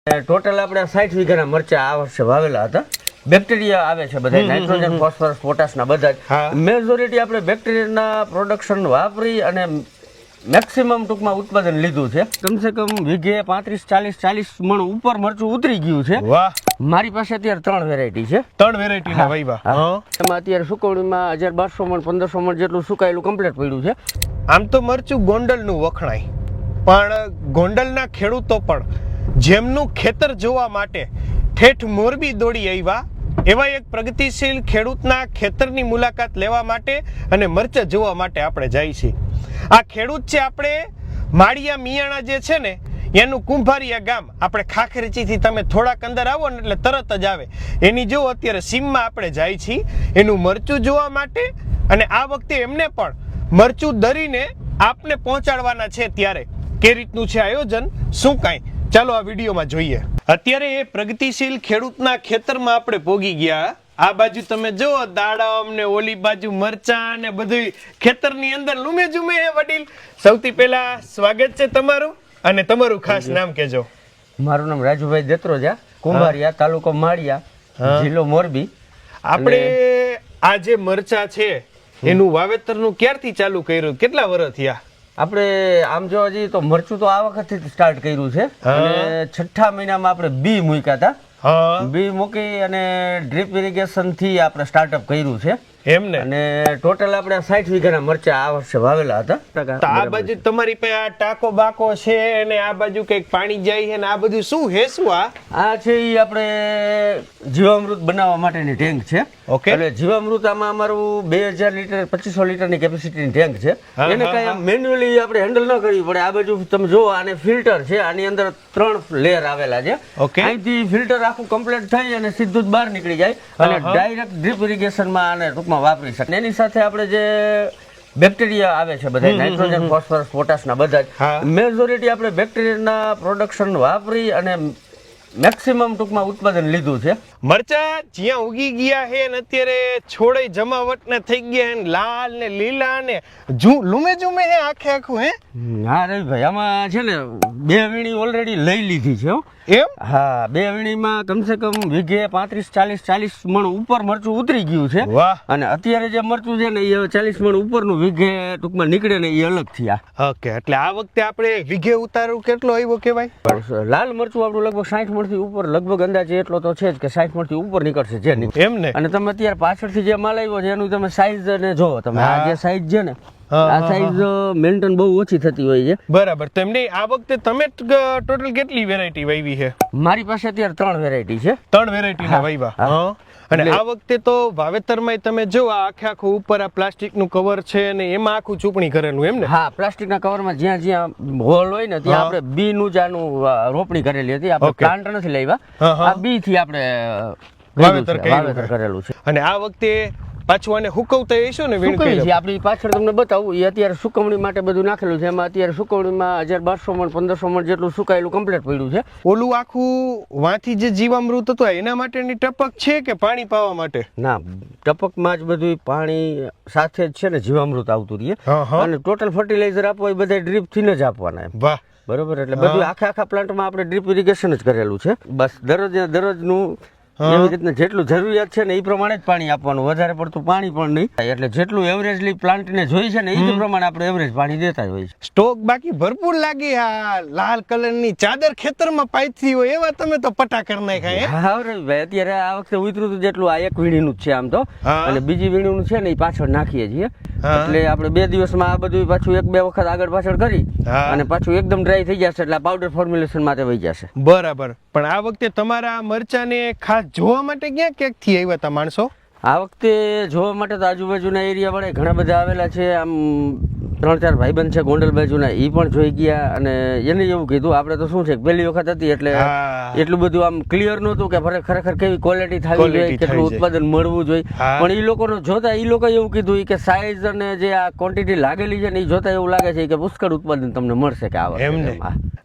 Total આપણે 60 વીઘાના મરચા આ વર્ષે વાવેલા હતા. બેક્ટેરિયા આવે છે બધા, નાઇટ્રોજન, ફોસ્ફરસ, પોટાશના બધા જ. મેજોરિટી આપણે બેક્ટેરિયાના પ્રોડક્શન વાપરી અને મેક્સિમમ ટૂંકમાં ઉત્પાદન લીધું છે. કમસે કમ વીઘે 35-40 મણ ઉપર મરચું ઉતરી ગયું છે. વાહ! મારી પાસે અત્યારે 3 વેરાયટી છે. 3 વેરાયટીના વાવ્યા. એમાં અત્યારે સુકવણીમાં 1200 મણ 1500 મણ જેટલું સુકાયેલું કમ્પ્લીટ પડ્યું છે. આમ તો મરચું ગોંડલનું વખણાય, પણ ગોંડલના ખેડૂતો પણ જેમનું ખેતર જોવા માટે ઠેઠ મોરબી દોડી આવ્યા એવા એક પ્રગતિશીલ ખેડૂતના ખેતરની મુલાકાત લેવા માટે અને મરચા જોવા માટે આપણે જાય છીએ. આ ખેડૂત છે આપણે માળિયા મિયાણા જે છે ને એનું કુંભારિયા ગામ. આપણે ખાખરીચીથી તમે થોડાક અંદર આવો ને એટલે તરત જ આવે. એની જો અત્યારે સીમમાં આપણે જાય છીએ એનું મરચું જોવા માટે, અને આ વખતે એમને પણ મરચું દરીને આપને પહોંચાડવાના છે. ત્યારે કે રીતનું છે આયોજન, શું કાંઈ, ચાલો આ વિડીયોમાં જોઈએ. અત્યારે એ પ્રગતિશીલ ખેડૂતના ખેતરમાં આપણે પોગી ગયા. આ બાજુ તમે જો દાડમ ને ઓલી બાજુ મરચા ને બધું ખેતરની અંદર લૂમે જુમે. વડીલ, સૌથી પહેલા સ્વાગત છે તમારું, અને તમારું ખાસ નામ કહેજો. મારું નામ રાજુભાઈ દેત્રોજા, કુંભારિયા, તાલુકો માળિયા, જિલ્લો મોરબી. આપણે આ જે મરચા છે એનું વાવેતરનું ક્યારથી ચાલુ કર્યું, કેટલા વર્ષ થયા? આપણે આમ જો હજી તો મરચું તો આ વખતથી સ્ટાર્ટ કર્યું છે, અને 6 મહિનામાં આપણે બી મૂક્યા હતા. બી મૂકી અને ડ્રીપ ઇરિગેશન થી આપણે સ્ટાર્ટઅપ કર્યું છે એમને. અને ટોટલ આપણે 60 વીઘાના મરચા આ વર્ષે વાવેલા હતા. તો આ બાજુ તમારી પાસે આ ટાકો બાકો છે અને આ બાજુ કઈક પાણી જાય છે ને આ બધું શું હે? શું આ છે એ આપણે જીવામૃત બનાવવા માટેની ટેન્ક છે. ઓકે. એટલે જીવામૃત આમાં અમારું 2000 લીટર 2500 લીટરની કેપેસિટીની ટેન્ક છે. એને કઈ મેન્યુઅલી આપણે હેન્ડલ ન કરવી પડે. આ બાજુ તમે જો, આને ફિલ્ટર છે, આની અંદર 3 લેયર આવેલા છે. અહીંથી ફિલ્ટર આખું કમ્પ્લીટ થઈ અને સીધું જ બહાર નીકળી જાય અને ડાયરેક્ટ ડ્રીપ ઇરિગેશનમાં આને ટૂંકમાં વાપરી શકે. એની સાથે આપણે જે બેક્ટેરિયા આવે છે બધા, નાઇટ્રોજન, ફોસ્ફરસ, પોટાશના બધા જ. મેજોરિટી આપણે બેક્ટેરિયાના પ્રોડક્શન વાપરી અને મેક્સિમમ ટૂંકમાં ઉત્પાદન લીધું છે. મરચા જ્યાં ઉગી ગયા હે ને અત્યારે છોડે જમાવટ ને થઈ ગયા હે, લાલ ને લીલા ને લૂમે જુમે હે આખે આખું. હે હા રવિભાઈ, આમાં છે ને 2 વીણી ઓલરેડી લઈ લીધી છે. એમ? હા, 2 વીણીમાં કમસે કમ વીઘે 35-40 મણ ઉપર મરચું ઉતરી ગયું છે. વાહ! અને અત્યારે જે મરચું છે ને એ 40 મણ ઉપરનું વીઘે ટૂંકમાં નીકળે ને એ અલગ થયા. ઓકે. એટલે આ વખતે આપણે વીઘે ઉતારો કેટલો આવ્યો કેવાય? લાલ મરચું આપણું લગભગ 60 મણથી ઉપર, લગભગ અંદાજે એટલો તો છે જ કે 60 મણથી ઉપર નીકળશે જે. એમ ને? અને તમે અત્યારે પાછળથી જે માલ આવ્યો છે એનું તમે સાઈઝ ને જોવો. તમે આ જે સાઈઝ છે ને, આ સાઈઝ મેન્ટેન બહુ ઓછી થતી હોય છે. બરાબર. તો એમને આ વખતે તમે ટોટલ કેટલી વેરાયટી વાવી છે? મારી પાસે અત્યારે 3 વેરાયટી છે. 3 વેરાયટી ના વાવ્યા. અને આ વખતે તો વાવેતરમાં તમે જો આ આખે આખું ઉપર આ પ્લાસ્ટિક નું કવર છે અને એમાં આખું ચૂપણી કરેલું. એમ ને? હા, પ્લાસ્ટિકના કવરમાં જ્યાં જ્યાં હોલ હોય ને ત્યાં આપણે બી નું જાનું રોપણી કરેલી હતી. આપણે પ્લાન્ટ નથી લાવ્યા, આ બી થી આપણે વાવેતર કરેલું છે. અને આ વખતે પાછું આને હુકવતા હશો ને? આપણી પાછળ તમને બતાવું, એ અત્યારે સુકવણી માટે બધું નાખેલું છે. એમાં અત્યારે સુકવણીમાં 1200 મણ 1500 મણ જેટલું સુકાયેલું કમ્પ્લીટ પડ્યું છે. ઓલું આખું વાંથી જે જીવામૃત હતું એના માટેની ટપક છે કે પાણી પાવા માટે? ના, ટપકમાં જ બધું પાણી સાથે જ છે ને જીવામૃત આવતું રહીએ. અને ટોટલ ફર્ટિલાઇઝર આપવા એ બધા ડ્રીપ થી જ આપવાના. વાહ! બરોબર. એટલે બધું આખા પ્લાન્ટમાં આપણે ડ્રીપ ઇરિગેશન જ કરેલું છે. બસ દરરોજનું એવી રીતના જેટલું જરૂરિયાત છે ને એ પ્રમાણે જ પાણી આપવાનું, વધારે પડતું પાણી પણ નહીં. એટલે જેટલું એવરેજલી પ્લાન્ટને જોઈ છે ને એ જ પ્રમાણે આપણે એવરેજ પાણી દેતા હોય છે. સ્ટોક બાકી ભરપૂર લાગે. આ લાલ કલરની ચાદર ખેતરમાં પાથરી હોય એવા તમે તો પટા કરી નાખ્યા. હા ભાઈ, અત્યારે આ વખતે ઉતરું હતું જેટલું આ 1 વીણીનું જ છે આમ તો, અને બીજી વીણીનું છે ને એ પાછળ નાખીએ છીએ. એટલે આપણે 2 દિવસમાં આ બધું પાછું 1-2 વખત આગળ પાછળ કરી અને પાછું એકદમ ડ્રાય થઈ જશે એટલે પાવડર ફોર્મ્યુલેશન માટે વહી જશે. બરાબર. પણ આ વખતે તમારા મરચાને ખાસ જોવા માટે ક્યાંક થી આવ્યા હતા માણસો? આ વખતે જોવા માટે તો આજુબાજુના એરિયા વાળા ઘણા બધા આવેલા છે. આમ 3-4 ભાઈબંધ છે ગોંડલ બાજુના, એ પણ જોઈ ગયા. અને એને એવું કીધું, આપણે તો શું છે પહેલી વખત હતી એટલે એટલું બધું આમ ક્લિયર નહોતું કે ખરેખર કેવી ક્વોલિટી થવી જોઈએ, કેટલું ઉત્પાદન મળવું જોઈએ. પણ એ લોકોનો જોતા એ લોકો એવું કીધું કે સાઈઝ અને જે આ ક્વોન્ટિટી લાગેલી છે ને એ જોતા એવું લાગે છે કે પુષ્કળ ઉત્પાદન તમને મળશે કે આ વખતે.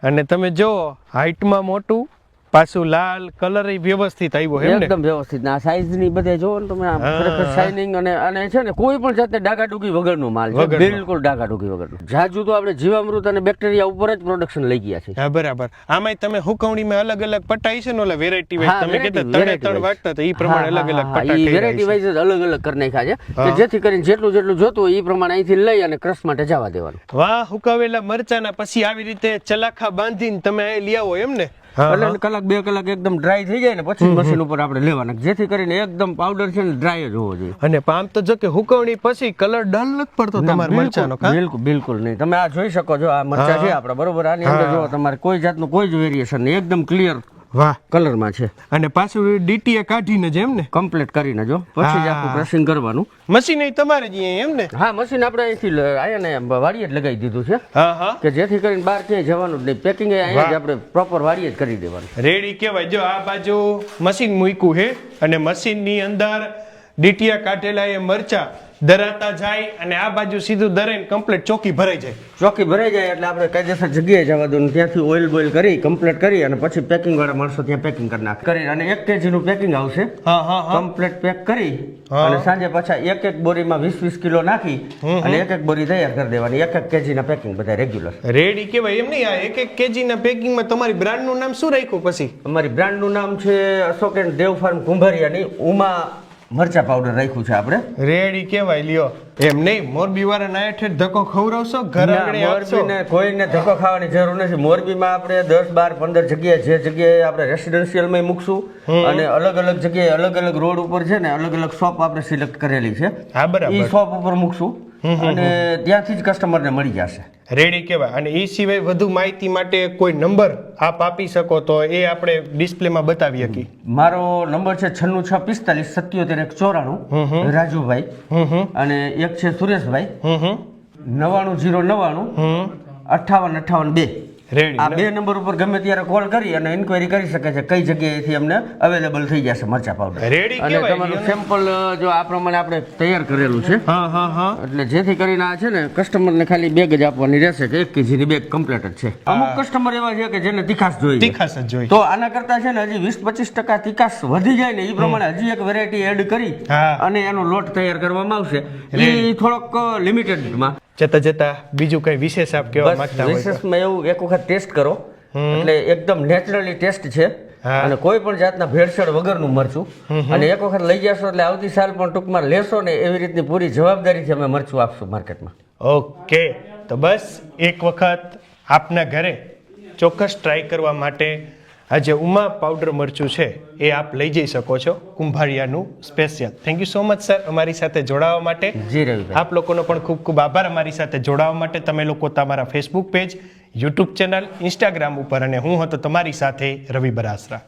અને તમે જો હાઈટમાં મોટું પાછું લાલ કલર વ્યવસ્થિત આવ્યો એમ ને? એકદમ વ્યવસ્થિત. આ સાઈઝ ની બધે જોવો ને તમે, આમ ખરેખર શાઇનિંગ અને છે ને કોઈ પણ જાતને ડાઘાડુઘી વગરનો માલ છે, બિલકુલ ડાઘાડુઘી વગરનો. જાજુ તો આપણે જીવામૃત અને બેક્ટેરિયા ઉપર જ પ્રોડક્શન લઈ ગયા છે. હા બરાબર. આમાંય તમે હુકવણીમાં અલગ અલગ પટાઈ છે ને, ઓલા વેરાયટી વાઇઝ તમે કીધા ત્રણે ત્રણ વાટતા તો ઈ પ્રમાણે અલગ અલગ પટા ઈ વેરાયટી વાઇઝ અલગ અલગ કરી નાખ્યા છે કે જેથી કરીને જેટલું જેટલું જોતું હોય ઈ પ્રમાણે અહીંથી લઈ અને ક્રશ માટે જવા દેવાનું. વાહ, હુકાવેલા મરચાના પછી આવી રીતે ચલાખા બાંધીને તમે લઈ આવો એમ ને? એટલે કલાક 2 કલાક એકદમ ડ્રાય થઈ જાય ને પછી મશીન ઉપર આપણે લેવાના, જેથી કરીને એકદમ પાવડર છે ને ડ્રાય જ હોવો જોઈએ. અને આમ તો જો કે હુકવણી પછી કલર ડલ નથી પડતો તમારા મરચાનો? બિલકુલ બિલકુલ નહીં. તમે આ જોઈ શકો છો, આ મરચા છે આપડા, બરોબર? આની અંદર જો તમારે કોઈ જાતનું કોઈ જ વેરિએશન નહીં, એકદમ ક્લિયર વાહ કલરમાં છે. અને પાછું ડીટીએ કાઢીને જ એમ ને? કમ્પ્લીટ કરીને જો પછી જ આખું ક્રશિંગ કરવાનું. મશીન તમારે જ એમ ને? હા, મશીન આપણે અહીંથી અહીંયા વાડીએ જ લગાવી દીધું છે કે જેથી કરીને બહાર ક્યાંય જવાનું જ નહીં. પેકિંગ અહીંયા જ આપણે પ્રોપર વાડીએ જ કરી દેવાનું. રેડી કહેવાય. જો આ બાજુ મશીન મૂક્યું છે અને મશીનની અંદર ડીટીયા કાઢેલા એ મરચા દરાતા જાય અને આ બાજુ સીધું દરાઈને કમ્પ્લીટ ચોકી ભરાઈ જાય. ચોકી ભરાઈ જાય એટલે આપણે કાયદેસર જગ્યાએ જવા દો, ત્યાંથી ઓઇલ બોઇલ કરી કમ્પ્લીટ કરી અને પછી પેકિંગ વાળા માણસો ત્યાં પેકિંગ કરી નાખે કરી અને 1 kg નું પેકિંગ આવશે. કમ્પ્લીટ પેક કરી અને સાંજે પાછા એક બોરીમાં 20 કિલો નાખી અને એક બોરી તૈયાર કરી દેવાની. 1 kg ના પેકિંગ બધા રેગ્યુલર રેડી કહેવાય એમ નહીં? આ 1 kg ના પેકિંગમાં તમારી બ્રાન્ડ નું નામ શું રાખ્યું પછી? અમારી બ્રાન્ડ નું નામ છે અશોક એન્ડ દેવ ફાર્મ કુંભારિયાની ઉમા મરચા પાવડર રાખ્યું છે આપણે. રેડી કેવાય. લ્યો એમ નહીં, મોરબી વાળા ના હેઠે ધક્કો ખવડાવશો? ઘર આંગણે આપશો? મોરબીને કોઈને ધક્કો ખાવાની જરૂર નથી. મોરબીમાં આપણે 10, 12, 15 જગ્યાએ જે જગ્યાએ આપણે રેસિડેન્શિયલમાં મૂકશું અને અલગ અલગ જગ્યાએ અલગ અલગ રોડ ઉપર છે ને અલગ અલગ શોપ આપણે સિલેક્ટ કરેલી છે. હા બરાબર. એ શોપ ઉપર મૂકશું અને ત્યાંથી જ કસ્ટમરને મળી જશે. રેડી કહેવાય. અને એ સિવાય વધુ માહિતી માટે કોઈ નંબર આપ આપી શકો તો એ આપણે ડિસ્પ્લેમાં બતાવી શકીએ. મારો નંબર છે 9645477194 રાજુભાઈ અને એક છે સુરેશભાઈ 9909 5858 2. આ 2 નંબર ઉપર ગમે ત્યારે કોલ કરી અને ઇન્ક્વાયરી કરી શકે છે કઈ જગ્યાએથી અમને અવેલેબલ થઈ જશે મરચા પાવડર. અને તમારું સેમ્પલ જો આ પ્રમાણે આપણે તૈયાર કરેલું છે. એટલે જેથી કરીને આ છે ને કસ્ટમરને ખાલી બેગ જ આપવાની રહેશે કે 1 kg ની બેગ કમ્પ્લીટ જ છે. અમુક કસ્ટમર એવા છે કે જેને તીખાસ જોઈએ તો આના કરતા છે ને હજી 20-25% તીખાસ વધી જાય ને એ પ્રમાણે હજી એક વેરાયટી એડ કરી અને એનો લોટ તૈયાર કરવામાં આવશે. એ થોડોક લિમિટેડમાં. જતા બીજું કઈ વિશેષ આપ કહેવા માંગતા હોય? વિશેષમાં એવું એક વખત ટેસ્ટ કરો એટલે એકદમ નેચરલી ટેસ્ટ છે અને કોઈ પણ જાતના ભેળસેળ વગરનું મરચું. અને એક વખત લઈ જશો એટલે આવતી સાલ પણ ટૂંકમાં લેશો ને એવી રીતની પૂરી જવાબદારીથી અમે મરચું આપશું માર્કેટમાં. ઓકે, તો બસ એક વખત આપના ઘરે ચોક્કસ ટ્રાય કરવા માટે આ જે ઉમા પાવડર મરચું છે એ આપ લઈ જઈ શકો છો, કુંભારિયાનું special. Thank you so much sir અમારી સાથે જોડાવા માટે. જી રવિભાઈ. આપ લોકોનો પણ ખૂબ ખૂબ આભાર અમારી સાથે જોડાવા માટે. તમે લોકો તમારા Facebook page, YouTube channel, Instagram ઉપર અને હું હતો તમારી સાથે રવિ બરાસરા.